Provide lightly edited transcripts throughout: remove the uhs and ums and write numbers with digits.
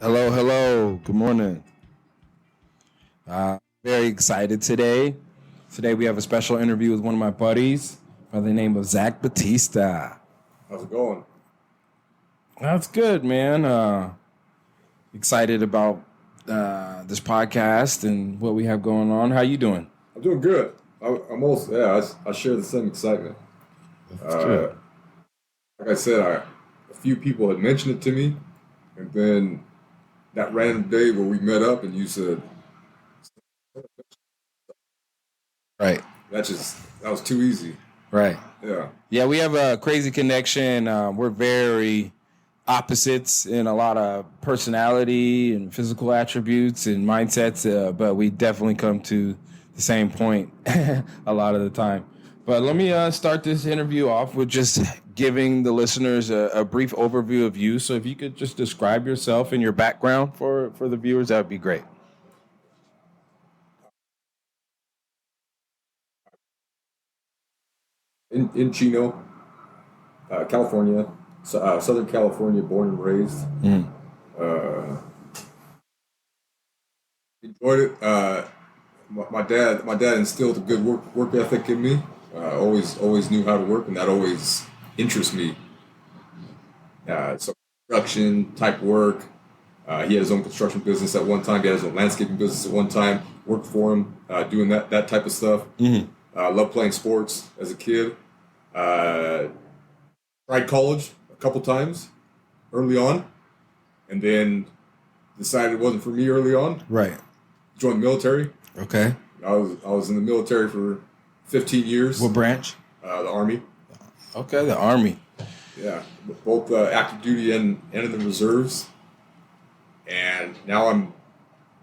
Hello, hello. Good morning. Very excited today. Today we have a special interview with one of my buddies by the name of Zach Batista. How's it going? That's good, man. Excited about this podcast and what we have going on. How you doing? I'm doing good. I share the same excitement. That's good. Like I said, a few people had mentioned it to me, and then that random day where we met up and you said, Right. that was too easy. Right. Yeah. Yeah, we have a crazy connection. We're very opposites in a lot of personality and physical attributes and mindsets, but we definitely come to the same point a lot of the time. But let me start this interview off with just giving the listeners a brief overview of you. So if you could just describe yourself and your background for the viewers, that would be great. In Chino, California, Southern California, born and raised. Enjoyed it. My dad instilled a good work ethic in me. Always knew how to work, and that always interests me. So construction type work. He had his own construction business at one time. He had his own landscaping business at one time. Worked for him, doing that type of stuff. Loved playing sports as a kid. Tried college a couple times early on, and then decided it wasn't for me early on. Right. Joined the military. Okay. I was in the military for 15 years. What branch? The Army. Okay, the Army. Yeah, both active duty and in the reserves. And now I'm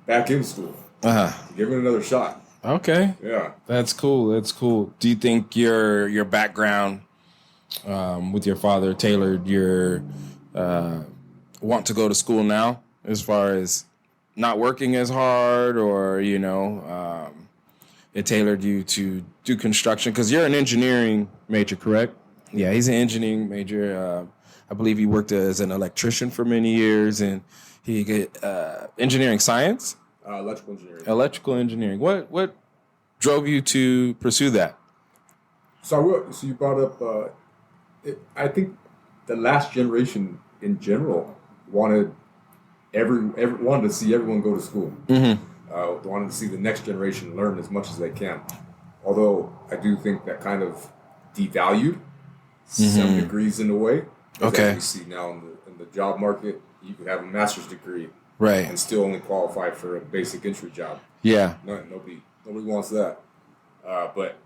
back in school. Giving it another shot. Okay. Yeah. That's cool. Do you think your background with your father tailored your want to go to school now, as far as not working as hard, or it tailored you to do construction? Because you're an engineering major, correct? Yeah, he's an engineering major. I believe he worked as an electrician for many years, and he got engineering science. Electrical engineering. What drove you to pursue that? So you brought up. I think the last generation in general wanted wanted to see everyone go to school. Wanted to see the next generation learn as much as they can. Although I do think that kind of devalued some degrees in a way. Okay. As we see now in the job market, you can have a master's degree. Right. And still only qualify for a basic entry job. Yeah. Nobody wants that. But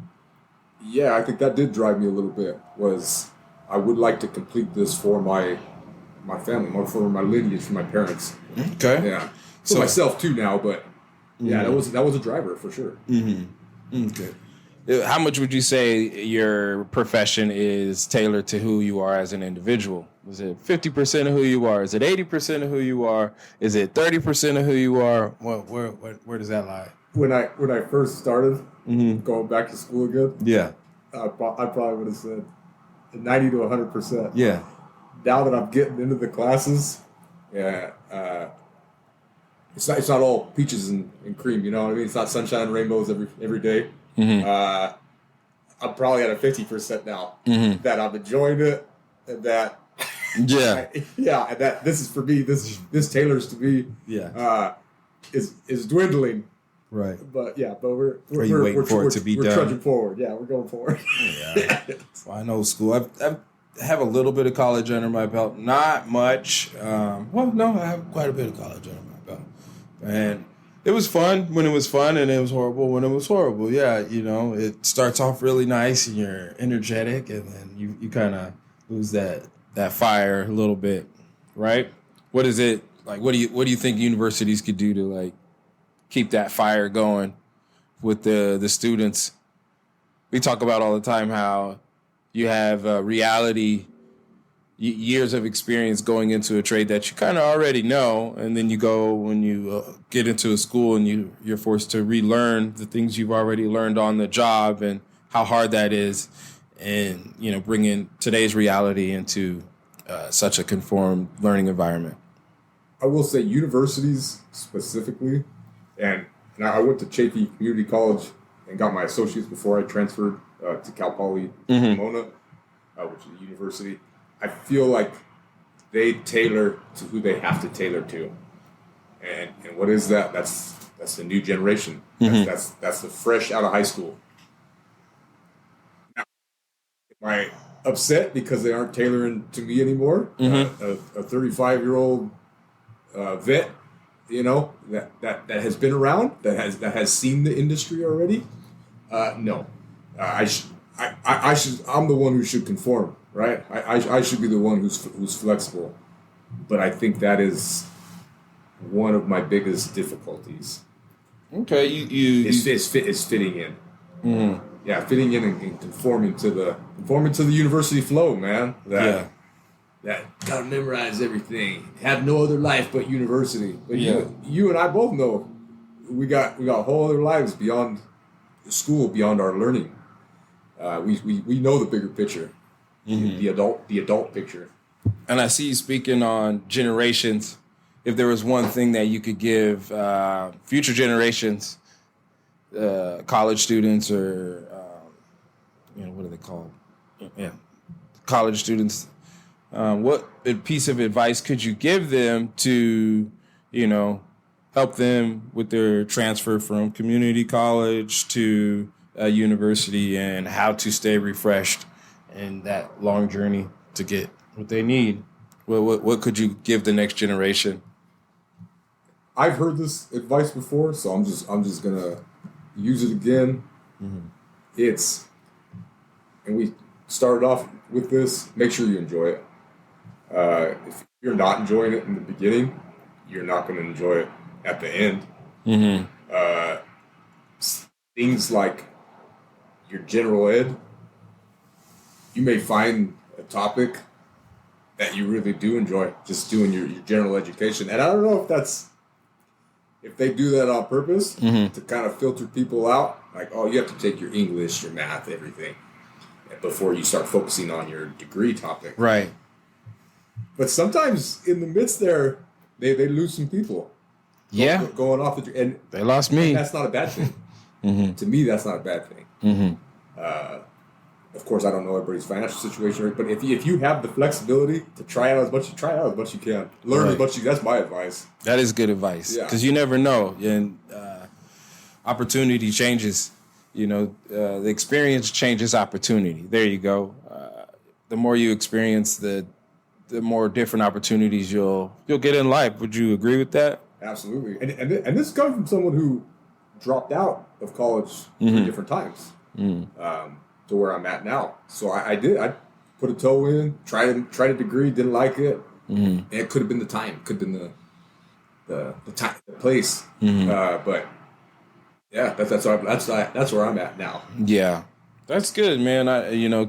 yeah, I think that did drive me a little bit. Was I would like to complete this for my family, for my lineage, for my parents. Okay. Yeah. So myself too now, but yeah, that was a driver for sure. Okay. How much would you say your profession is tailored to who you are as an individual? Is it 50% of who you are? Is it 80% of who you are? Is it 30% of who you are? Where does that lie? When I first started going back to school again, yeah, I probably would have said 90 to 100%. Yeah. Now that I'm getting into the classes, it's not all peaches and cream. You know what I mean? It's not sunshine and rainbows every day. I'm probably at a 50% now that I'm enjoying it, and that and that this is for me. This tailors to me. Yeah, is dwindling. Right. But we're waiting for it to be done? We're trudging forward. Yeah, we're going forward. Yeah. Well, I know school. I have a little bit of college under my belt. Not much. I have quite a bit of college under my belt, and it was fun when it was fun, and it was horrible when it was horrible. Yeah, it starts off really nice, and you're energetic, and then you kind of lose that fire a little bit, right? What is it like? What do you think universities could do to like keep that fire going with the students? We talk about all the time how you have reality years of experience going into a trade that you kind of already know, and then you go when you get into a school and you're forced to relearn the things you've already learned on the job, and how hard that is, and bringing today's reality into such a conformed learning environment. I will say universities specifically, and I went to Chaffey Community College and got my associates before I transferred to Cal Poly Pomona, which is a university. I feel like they tailor to who they have to tailor to, and what is that? That's the new generation. That's the fresh out of high school. Now, am I upset because they aren't tailoring to me anymore? A 35-year-old vet, that has been around, that has seen the industry already. No, I'm the one who should conform, right? I should be the one who's flexible, but I think that is one of my biggest difficulties. Okay, is fitting in. Yeah, fitting in and conforming to the university flow, man. That gotta memorize everything, have no other life but university. But you and I both know we got whole other lives beyond school, beyond our learning. We know the bigger picture, the adult picture. And I see you speaking on generations. If there was one thing that you could give future generations, college students, or what are they called? Yeah, college students. What piece of advice could you give them to, help them with their transfer from community college to a university and how to stay refreshed in that long journey to get what they need? What could you give the next generation? I've heard this advice before, so I'm just gonna use it again. And we started off with this. Make sure you enjoy it. If you're not enjoying it in the beginning, you're not going to enjoy it at the end. Things like your general ed, you may find a topic that you really do enjoy, just doing your general education. And I don't know if they do that on purpose to kind of filter people out. Like, oh, you have to take your English, your math, everything, before you start focusing on your degree topic. Right. But sometimes in the midst there, they lose some people. Yeah. Going off and they lost me. And that's not a bad thing. To me, that's not a bad thing. Of course, I don't know everybody's financial situation, but if you have the flexibility to try out as much as you can, learn as much. That's my advice. That is good advice, because you never know, and opportunity changes. The experience changes opportunity. There you go. The more you experience, the more different opportunities you'll get in life. Would you agree with that? Absolutely. And this comes from someone who dropped out of college 3 different times to where I'm at now. So I put a toe in, tried a degree, didn't like it, and it could have been the time, could have been the time, the place. But yeah, that's where I'm at now. Yeah, that's good, man.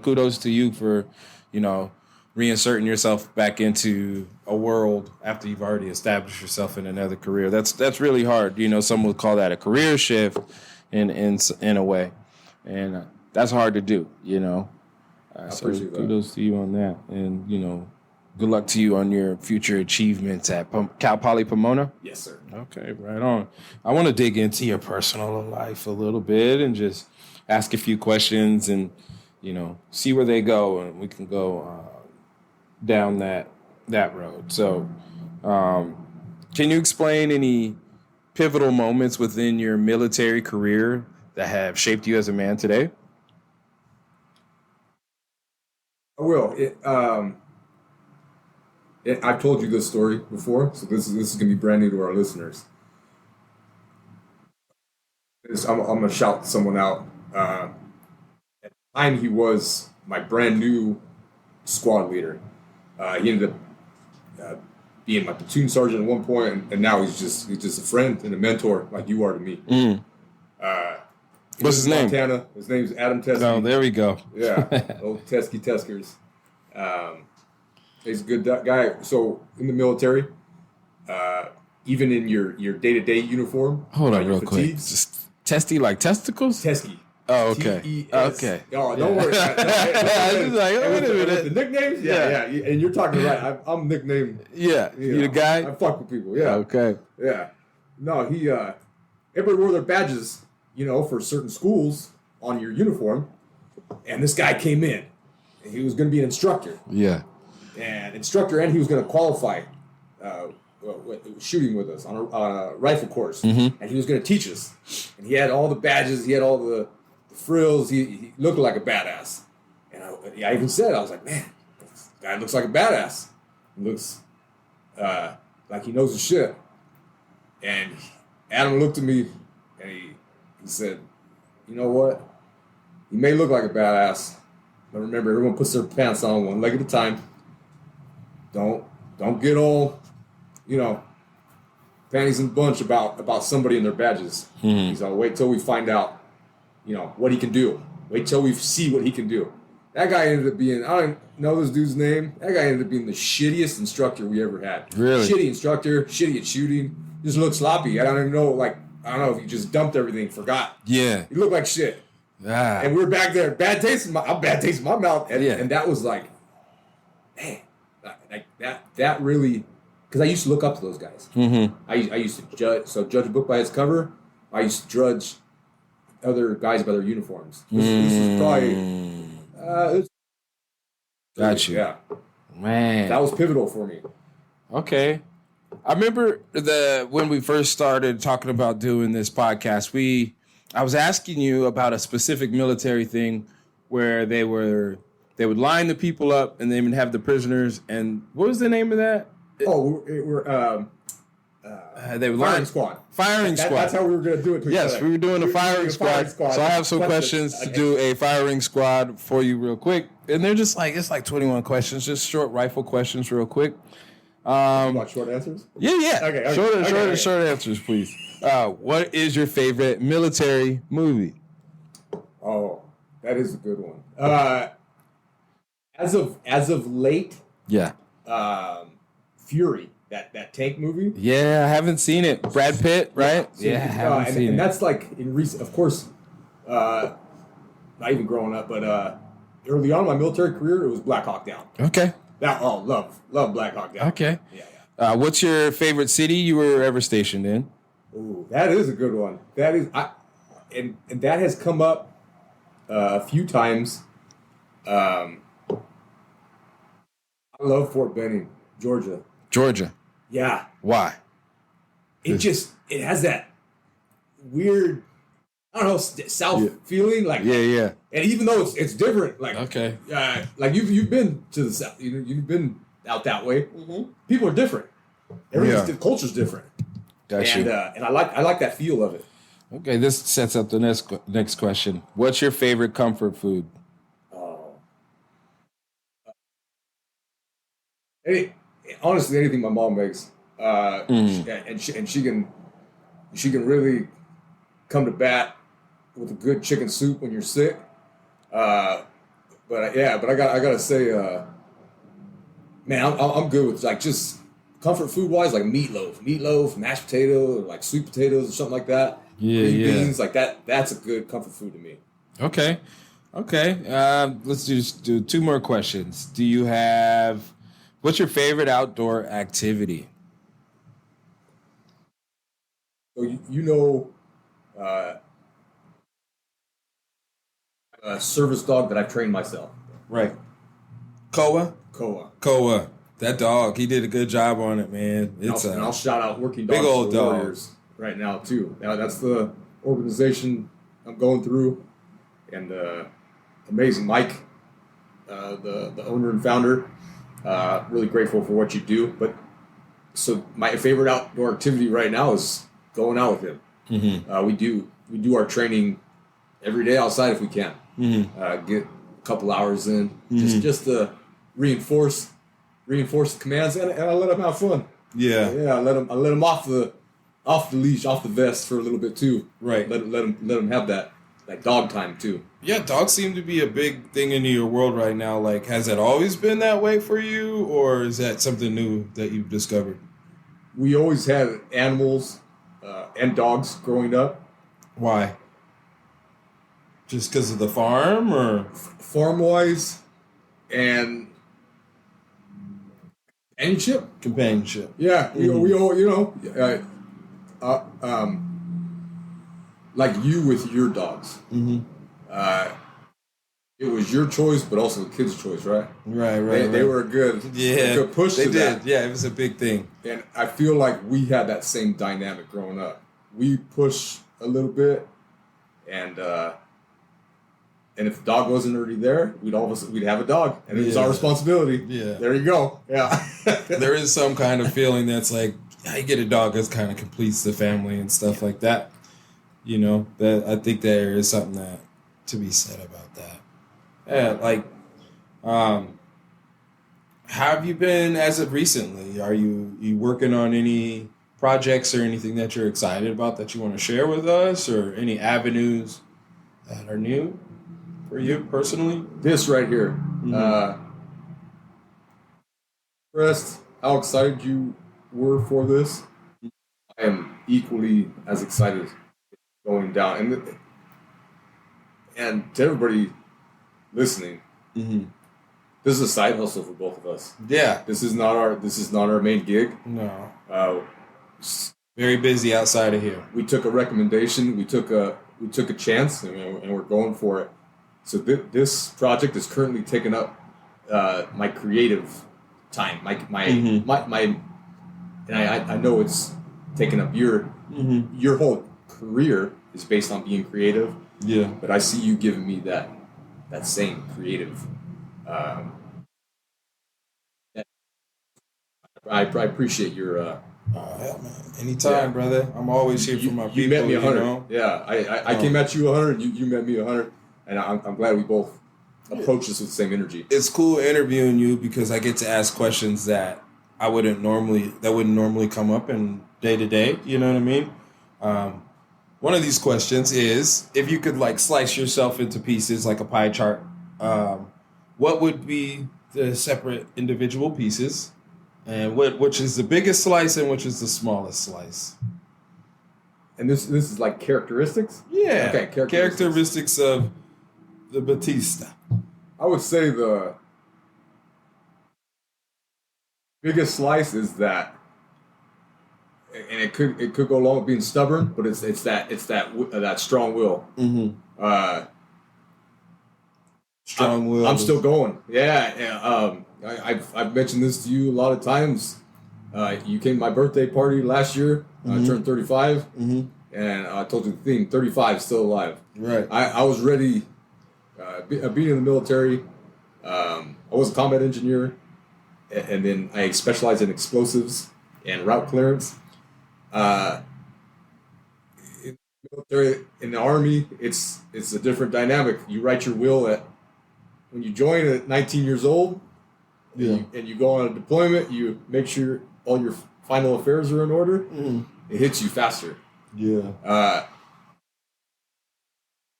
Kudos to you for reinserting yourself back into a world after you've already established yourself in another career. That's really hard. Some would call that a career shift in a way, and that's hard to do. So kudos to you on that, and good luck to you on your future achievements at Cal Poly Pomona. Yes, sir. Okay, right on. I want to dig into your personal life a little bit and just ask a few questions and see where they go, and we can go down that road. So, can you explain any pivotal moments within your military career that have shaped you as a man today? I will. I've told you this story before, so this is going to be brand new to our listeners. I'm going to shout someone out. At the time, he was my brand new squad leader. He ended up being my platoon sergeant at one point, and now he's just a friend and a mentor like you are to me. What's his name? Montana. His name's Adam Teskey. Oh, there we go. Yeah, old Teskey Teskers. He's a good guy. So in the military, even in your day-to-day uniform. Hold on real quick. Just testy like testicles? Teskey. Oh, okay. T-E-S. Okay. Oh, don't worry. I was just like, oh, wait a minute. The nicknames? Yeah. And you're talking right. I'm nicknamed. Yeah. You the guy? I fuck with people. Yeah. Okay. Yeah. No, everybody wore their badges, for certain schools on your uniform. And this guy came in. And he was going to be an instructor. Yeah. And he was going to qualify shooting with us on a rifle course. Mm-hmm. And he was going to teach us. And he had all the badges. He had all the frills. He looked like a badass. And I even said, I was like, man, this guy looks like a badass. He looks like he knows his shit. And Adam looked at me and he said, you know what? He may look like a badass, but remember, everyone puts their pants on one leg at a time. Don't get all, panties in a bunch about somebody and their badges. Mm-hmm. He's like, wait till we find out, what he can do. Wait till we see what he can do. That guy ended up being, I don't know this dude's name. That guy ended up being the shittiest instructor we ever had. Really? Shitty instructor, shitty at shooting. Just looked sloppy. I don't even know, I don't know if he just dumped everything, forgot. Yeah. He looked like shit. Ah. And we were back there, bad taste in my mouth. And that was like, man, like that really, because I used to look up to those guys. Mm-hmm. I used to judge a book by its cover. I used to judge other guys by their uniforms. This was probably, got you. Yeah. Man. That was pivotal for me. Okay. I remember when we first started talking about doing this podcast, I was asking you about a specific military thing where they would line the people up and they would have the prisoners. And what was the name of that? They would Firing squad. Firing squad. That's how we were going to do it. Yes, we were doing a firing squad. So I have some questions to do a firing squad for you real quick. And they're just it's like 21 questions, just short rifle questions real quick. Want short answers? Yeah. Okay. Short answers, please. What is your favorite military movie? Oh, that is a good one. As of late, yeah. Fury, that tank movie. Yeah, I haven't seen it. Brad Pitt, right? I haven't seen it. And that's like in recent, of course, not even growing up, but early on in my military career, it was Black Hawk Down. Okay. Love Black Hawk Down. Okay. Yeah. What's your favorite city you were ever stationed in? Ooh, that is a good one. That is, and that has come up a few times. I love Fort Benning, Georgia. Georgia. Yeah. Why? It has that weird, I don't know, South feeling. Yeah. And even though it's different, okay. You've been to the South, you've been out that way. Mm-hmm. People are different. The culture's different. Gotcha. And I like that feel of it. Okay, this sets up the next question. What's your favorite comfort food? Honestly, anything my mom makes, and she can really come to bat with a good chicken soup when you're sick. But I gotta say, man, I'm good with just comfort food wise, like meatloaf, mashed potato, or like sweet potatoes or something like that. Green beans, like that. That's a good comfort food to me. Okay. Let's just do two more questions. What's your favorite outdoor activity? So a service dog that I've trained myself. Right. Koa. That dog, he did a good job on it, man. And I'll shout out Working Dogs big old for Warriors right now too. Now that's the organization I'm going through, and amazing Mike, the owner and founder. Really grateful for what you do. But so my favorite outdoor activity right now is going out with him. Mm-hmm. We do our training every day outside if we can. Mm-hmm. Get a couple hours in, just to reinforce the commands, and I let him have fun. Yeah. I let him off the leash, off the vest for a little bit too. Right. Let him have that dog time too. Yeah, dogs seem to be a big thing in your world right now. Like, has that always been that way for you, or is that something new that you've discovered? We always had animals and dogs growing up. Why? Just because of the farm, or farm wise, and companionship? Yeah, we all like you with your dogs. Mm-hmm. It was your choice, but also the kids' choice, right? Right. They were a good push. They to did. That. Yeah, it was a big thing. And I feel like we had that same dynamic growing up. We push a little bit, and if the dog wasn't already there, we'd have a dog, and it was our responsibility. Yeah, there you go. Yeah, there is some kind of feeling that's like, you get a dog that kind of completes the family and stuff like that. You know, that I think there is something that to be said about that. Yeah, like, have you been as of recently? Are you working on any projects or anything that you're excited about that you want to share with us, or any avenues that are new for you personally? This right here. Mm-hmm. Expressed how excited you were for this. I am equally as excited going down. And to everybody listening, Mm-hmm. this is a side hustle for both of us. Yeah. This is not our main gig. No. Very busy outside of here. We took a recommendation. We took a chance, and we're going for it. So this project is currently taking up my creative time. My and I know it's taking up your whole career is based on being creative. Yeah. But I see you giving me that same creative. I appreciate your. Hell, man. Anytime, brother. I'm always here for my people. You met me 100. Know? Yeah, I came at you 100. You met me 100, and I'm glad we both approach this with the same energy. It's cool interviewing you because I get to ask questions that wouldn't normally come up in day to day. You know what I mean? One of these questions is, if you could like slice yourself into pieces like a pie chart, what would be the separate individual pieces, and which is the biggest slice and which is the smallest slice? And this is like characteristics? Yeah. Okay, characteristics of the Batista. I would say the biggest slice is that, and it could go along with being stubborn, but it's that strong will. Mm-hmm. Strong will. I'm still going. Yeah. I've mentioned this to you a lot of times. You came to my birthday party last year. I turned 35, and I told you the theme: 35, still alive. Right. I was ready. Being in the military, I was a combat engineer, and then I specialized in explosives and route clearance. In the military, in the Army, it's a different dynamic. You write your will when you join at 19 years old, and you go on a deployment. You make sure all your final affairs are in order. It hits you faster. Yeah.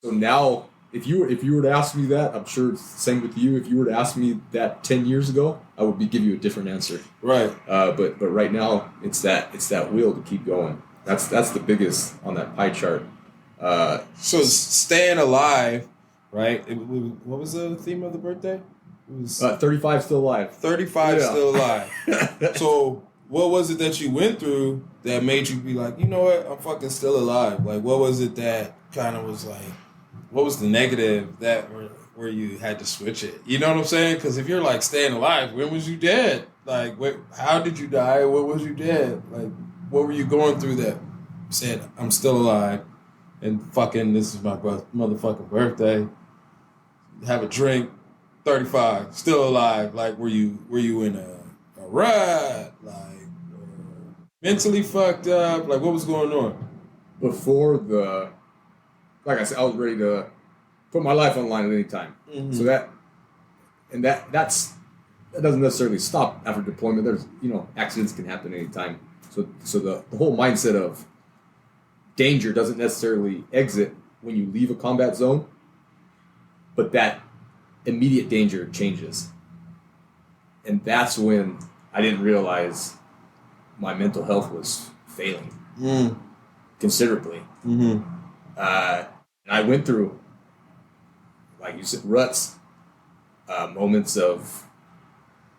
So now, if you were to ask me that, I'm sure it's the same with you. If you were to ask me that 10 years ago, I would give you a different answer. Right. But right now, it's that will to keep going. That's the biggest on that pie chart. So staying alive, right? What was the theme of the birthday? It was 35 still alive. 35 still alive. So what was it that you went through that made you be like, you know what, I'm fucking still alive? Like, what was it that kind of was like, what was the negative that where you had to switch it? You know what I'm saying? Because if you're like staying alive, when was you dead? Like, how did you die? What was you dead? Like, what were you going through that said, I'm still alive, and fucking this is my motherfucking birthday. Have a drink, 35, still alive. Like, were you in a rut? Like, mentally fucked up? Like, what was going on? Before like I said, I was ready to put my life on the line at any time. So that doesn't necessarily stop after deployment. There's accidents can happen anytime. So the whole mindset of danger doesn't necessarily exit when you leave a combat zone, but that immediate danger changes. And that's when I didn't realize my mental health was failing considerably. And I went through like you said, ruts, moments of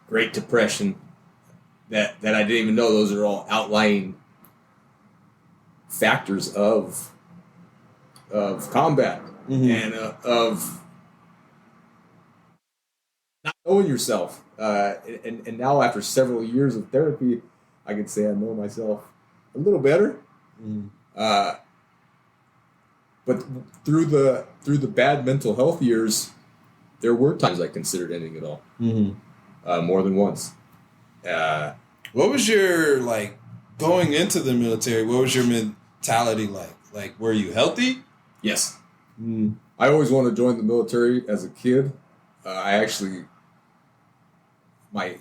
Great Depression that I didn't even know those are all outlying factors of combat and of not knowing yourself. And now after several years of therapy, I can say I know myself a little better. But through the bad mental health years, there were times I considered ending it all. More than once. What was your, like, going into the military, what was your mentality like? Like, were you healthy? Yes. I always wanted to join the military as a kid. I actually, my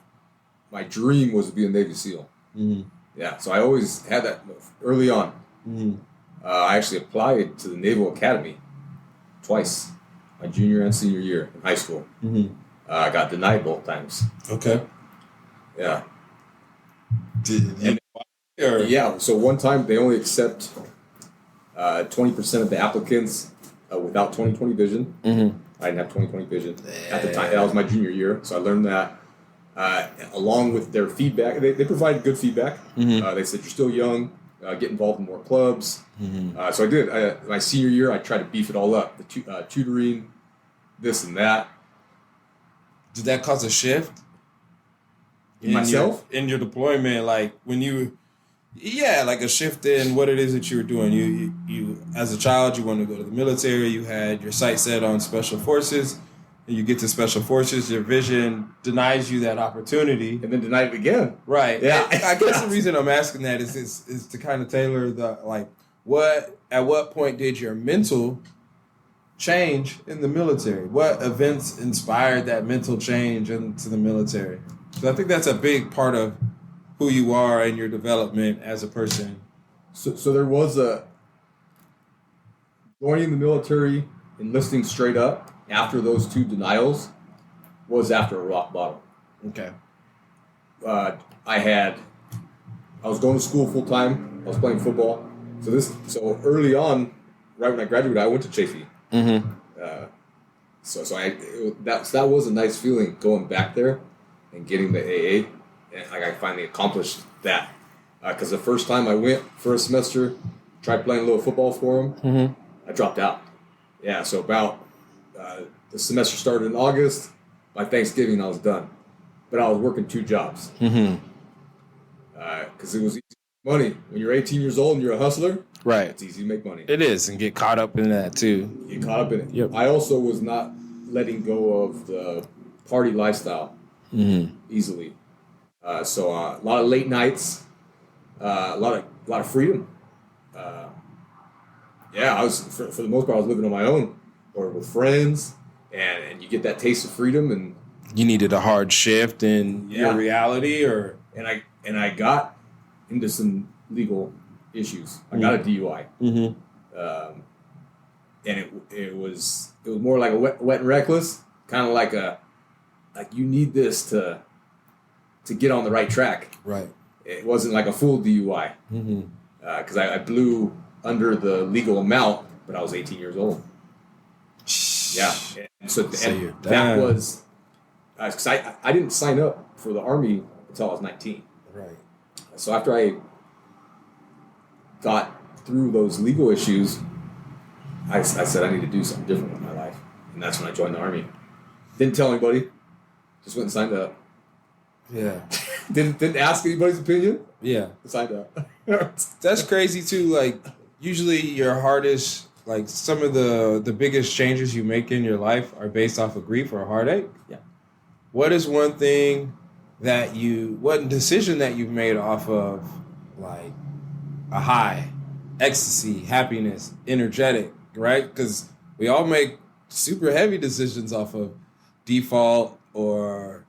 dream was to be a Navy SEAL. Yeah, so I always had that early on. I actually applied to the Naval Academy twice, my junior and senior year in high school. I got denied both times. Okay. Yeah. Yeah. So one time they only accept 20% of the applicants without 20/20 vision. I didn't have 20/20 vision at the time. That was my junior year, so I learned that. Along with their feedback, they provided good feedback. They said, you're still young, get involved in more clubs. So I did. My senior year, I tried to beef it all up. The tutoring, this and that. Did that cause a shift? In myself? In your deployment, like when you... Yeah, like a shift in what it is that you were doing. You as a child, you wanted to go to the military. You had your sights set on special forces. And you get to special forces, your vision denies you that opportunity. And then denied it again. Right. Yeah. I guess the reason I'm asking that is to kind of tailor the, like, at what point did your mental change in the military? What events inspired that mental change into the military? So I think that's a big part of who you are and your development as a person. So there was joining the military, enlisting straight up after those two denials was after a rock bottom. Okay. I was going to school full time. I was playing football. So early on, right when I graduated, I went to Chafee. That was a nice feeling going back there and getting the AA. And I finally accomplished that. Because the first time I went for a semester, tried playing a little football for them, I dropped out. Yeah, so about the semester started in August. By Thanksgiving, I was done. But I was working 2 jobs. Because it was easy to make money. When you're 18 years old and you're a hustler, right, it's easy to make money. It is, and get caught up in that too. Get caught up in it. Yep. I also was not letting go of the party lifestyle easily. So a lot of late nights, a lot of freedom. I was for the most part I was living on my own or with friends, and you get that taste of freedom, and you needed a hard shift in your reality, and I got into some legal issues. I got a DUI, and it was more like a wet and reckless, kind of like you need this to get on the right track. Right. It wasn't like a full DUI because I blew under the legal amount, but I was 18 years old. Yeah. And so that was because I didn't sign up for the Army until I was 19. Right. So after I got through those legal issues, I said I need to do something different with my life, and that's when I joined the Army. Didn't tell anybody. Just went and signed up. Yeah. Didn't ask anybody's opinion. Yeah. Signed up. That's crazy too. Like usually your hardest, like some of the biggest changes you make in your life are based off of grief or heartache. Yeah. What is one decision that you've made off of like a high, ecstasy, happiness, energetic, right? Because we all make super heavy decisions off of default or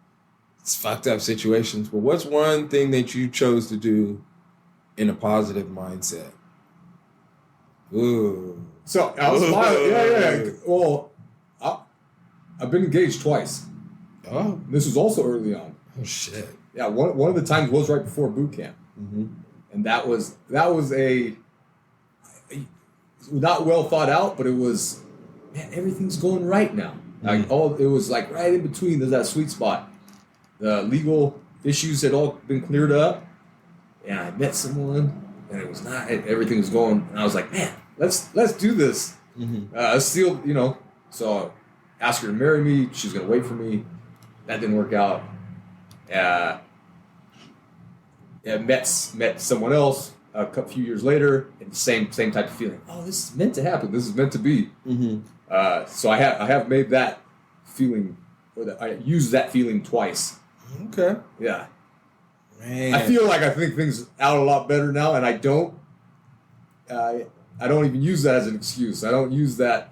it's fucked up situations. But what's one thing that you chose to do in a positive mindset? Ooh. So I was smiling. Yeah. Well, I've been engaged twice. Oh. This was also early on. Oh shit. Yeah, one of the times was right before boot camp, and that was a not well thought out, but it was, man, everything's going right now. Like it was like right in between. There's that sweet spot. The legal issues had all been cleared up, and I met someone, and it was not. Everything was going, and I was like, man, let's do this. Still, So I asked her to marry me. She was gonna wait for me. That didn't work out. Met someone else a few years later, and same type of feeling. Oh, this is meant to happen. This is meant to be. So I have made that feeling, or that I used that feeling twice. Okay. Yeah. Man. I feel like I think things out a lot better now, and I don't. I don't even use that as an excuse. I don't use that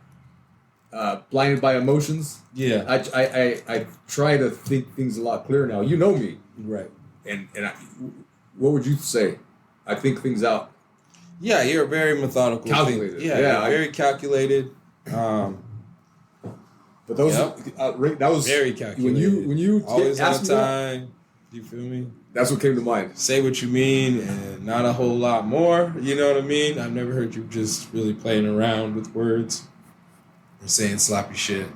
blinded by emotions. Yeah. I try to think things a lot clearer now. You know me, Right. and what would you say? I think things out. Yeah, you're very methodical. Calculated. Very calculated. But those that was very calculated. when you always on asked me that, time. Do you feel me? that's what came to mind. Say what you mean and not a whole lot more. You know what I mean? I've never heard you just really playing around with words or saying sloppy shit.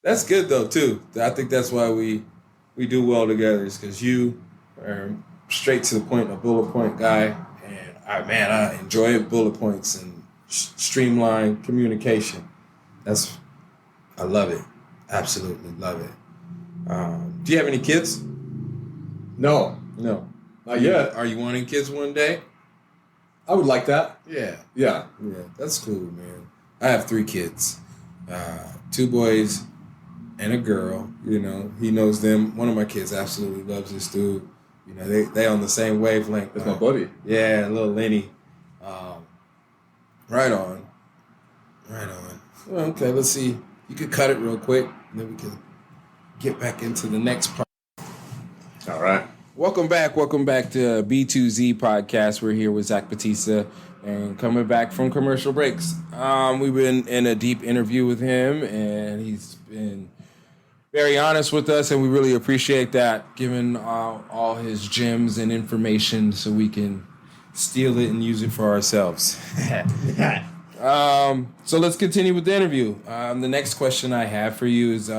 That's good though too. I think that's why we do well together, is because you are straight to the point, a bullet point guy, and I enjoy bullet points and streamlined communication. I love it. Absolutely love it. Do you have any kids? No, Not yet. Are you wanting kids one day? I would like that. Yeah. Yeah. Yeah, that's cool, man. I have 3 kids. 2 boys and a girl. He knows them. One of my kids absolutely loves this dude. They on the same wavelength. That's my buddy. Yeah, little Lenny. Right on. Well, okay, let's see. You could cut it real quick, and then we can get back into the next part. All right. Welcome back to B2Z Podcast. We're here with Zach Batista, and coming back from commercial breaks. We've been in a deep interview with him, and he's been very honest with us, and we really appreciate that, giving all his gems and information so we can steal it and use it for ourselves. So let's continue with the interview. The next question I have for you is,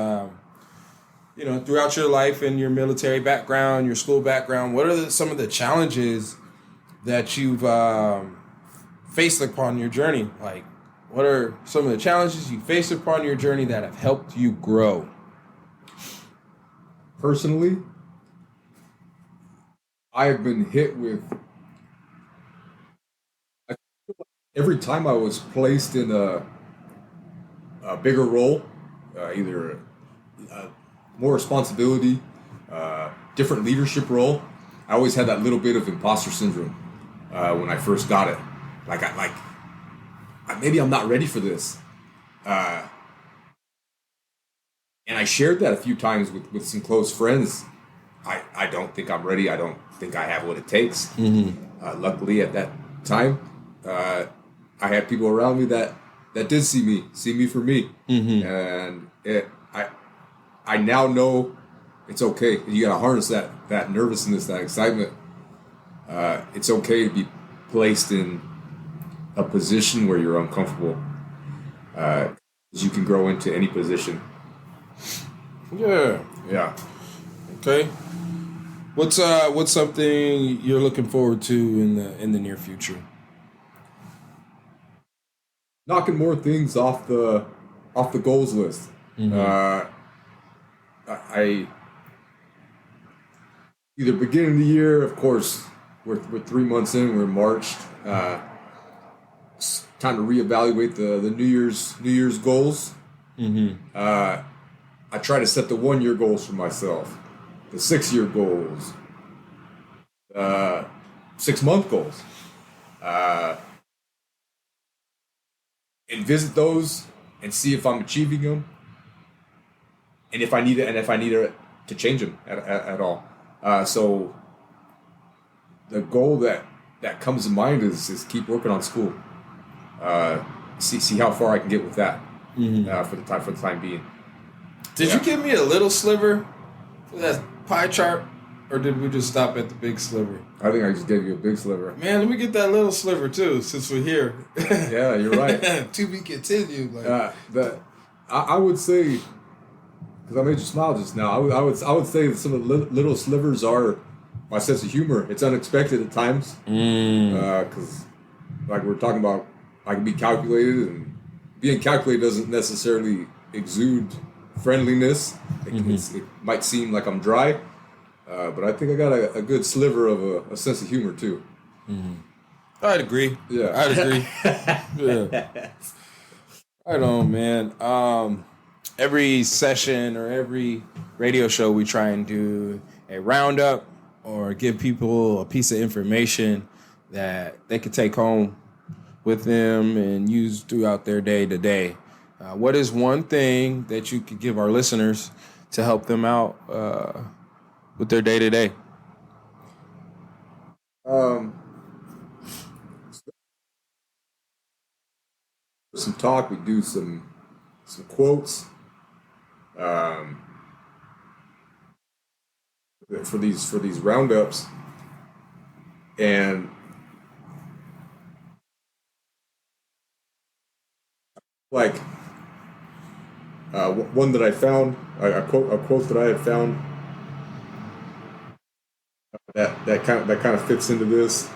throughout your life and your military background, your school background, what are some of the challenges that you've faced upon your journey? Like, what are some of the challenges you faced upon your journey that have helped you grow? Personally, I have been hit with. Every time I was placed in a bigger role, either more responsibility, different leadership role, I always had that little bit of imposter syndrome when I first got it. Maybe I'm not ready for this. And I shared that a few times with some close friends. I don't think I'm ready. I don't think I have what it takes. Mm-hmm. Luckily, at that time, I had people around me that did see me for me. Mm-hmm. And I now know it's okay. You got to harness that nervousness, that excitement. It's okay to be placed in a position where you're uncomfortable. You can grow into any position. Yeah. Okay. What's something you're looking forward to in the near future? Knocking more things off the goals list. Mm-hmm. I either beginning of the year, of course, we're 3 months in, we're in March. It's time to reevaluate the New Year's goals. Mm-hmm. I try to set the 1 year goals for myself, the 6 year goals, 6 month goals, and visit those and see if I'm achieving them, and if I need to change them at all. So the goal that comes to mind is keep working on school. See how far I can get with that. Mm-hmm. For the time being. Did you give me a little sliver for that pie chart, or did we just stop at the big sliver? I think I just gave you a big sliver. Man, let me get that little sliver too, since we're here. Yeah, you're right. To be continued. I would say, because I made you smile just now, I would say that some of the little slivers are my sense of humor. It's unexpected at times. Because, like we're talking about, I can be calculated, and being calculated doesn't necessarily exude friendliness. It might seem like I'm dry, but I think I got a good sliver of a sense of humor too. I'd agree. Yeah. I'd agree. Yeah. Right on, man. Every session or every radio show, we try and do a roundup or give people a piece of information that they could take home with them and use throughout their day to day. What is one thing that you could give our listeners to help them out with their day to day? Some talk. We do some quotes for these roundups, and like one that I found, a quote that I had found that kind of fits into this.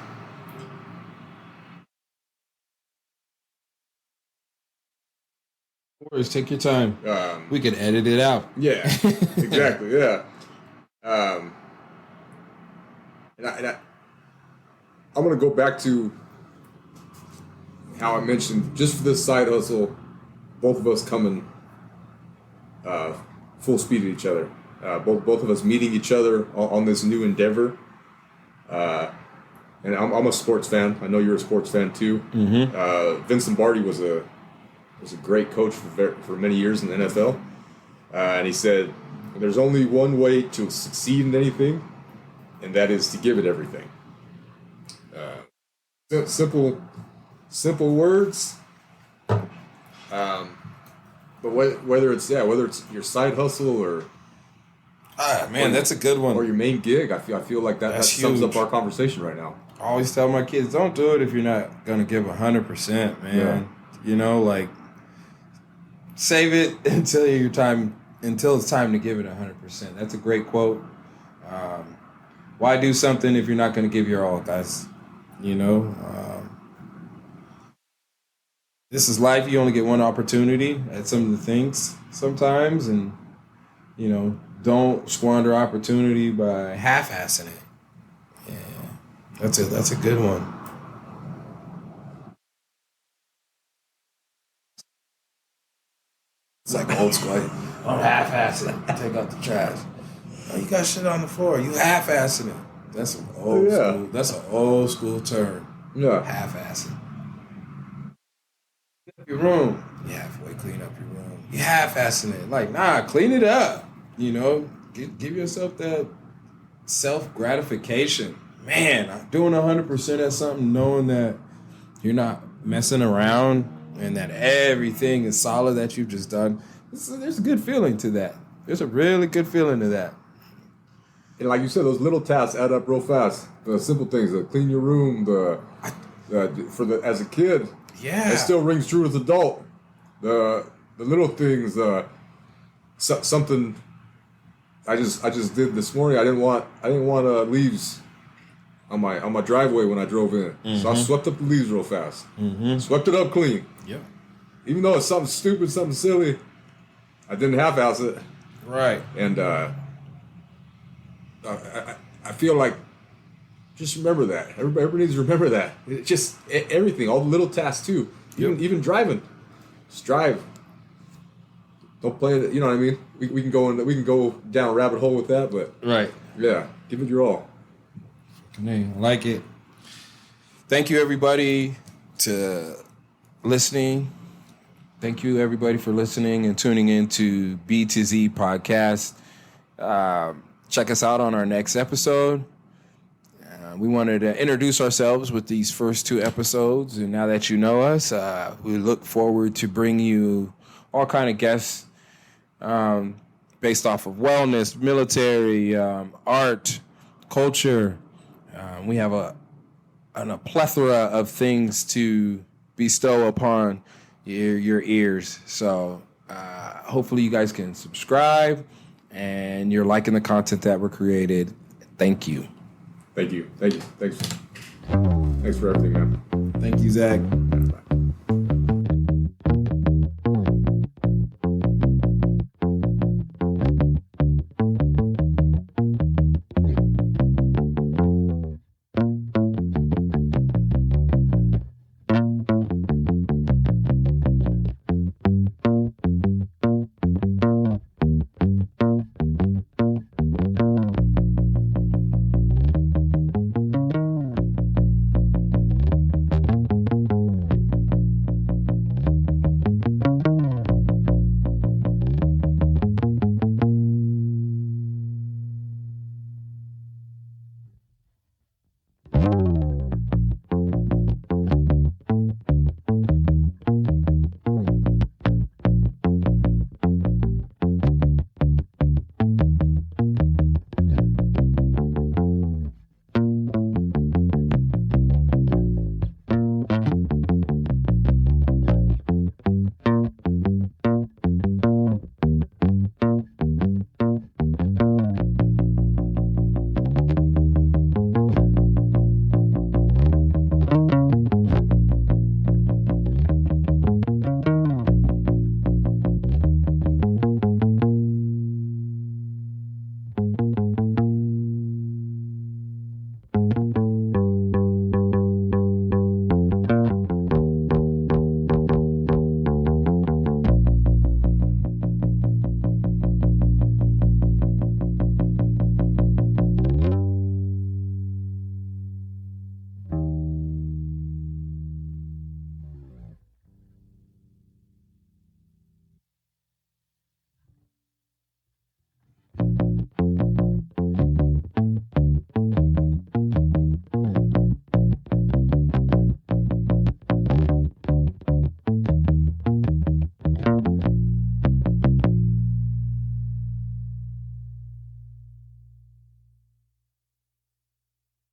Words, take your time. We could edit it out. Yeah, exactly. Yeah. And I'm going to go back to how I mentioned, just for this side hustle, both of us coming full speed at each other. Both of us meeting each other on this new endeavor. And I'm a sports fan. I know you're a sports fan too. Vince Lombardi was a great coach for many years in the NFL. And he said, there's only one way to succeed in anything, and that is to give it everything. Simple words. But whether it's your side hustle or that's a good one. Or your main gig, I feel like that sums up our conversation right now. I always tell my kids, don't do it if you're not gonna give 100%, man. Yeah. You know, like save it until it's time to give it 100%. That's a great quote. Why do something if you're not gonna give your all, guys? You know, this is life. You only get one opportunity at some of the things sometimes, and you know, don't squander opportunity by half-assing it. Yeah, that's a good one. It's like old school. I'm half-assing. Take out the trash. Oh, you got shit on the floor. You half-assing it. That's an old school. That's an old school term. Yeah. Half-assing. Clean up your room. You halfway clean up your room. You half-assing it. Like, nah, clean it up. You know, give yourself that self-gratification. Man, I'm doing 100% at something, knowing that you're not messing around and that everything is solid that you've just done. There's a good feeling to that. There's a really good feeling to that. And like you said, those little tasks add up real fast. The simple things, clean your room, as a kid, yeah, it still rings true as an adult. The little things, something I just did this morning. I didn't want leaves on my driveway when I drove in, so I swept up the leaves real fast. Swept it up clean. Yep. Even though it's something stupid, something silly, I didn't half-ass it. Right. And I feel like just remember that. Everybody needs to remember that. It's just everything, all the little tasks too. Even driving. Just drive. Don't play it. You know what I mean? We can go down a rabbit hole with that, but right. Yeah, give it your all. I like it. Thank you, everybody, to listening. Thank you, everybody, for listening and tuning in to B to Z podcast. Check us out on our next episode. We wanted to introduce ourselves with these first two episodes, and now that you know us, we look forward to bring you all kind of guests based off of wellness, military, art, culture. We have a plethora of things to bestow upon your ears. So Hopefully you guys can subscribe and you're liking the content that we're created. Thank you. Thank you. Thanks for everything, man. Thank you, Zach.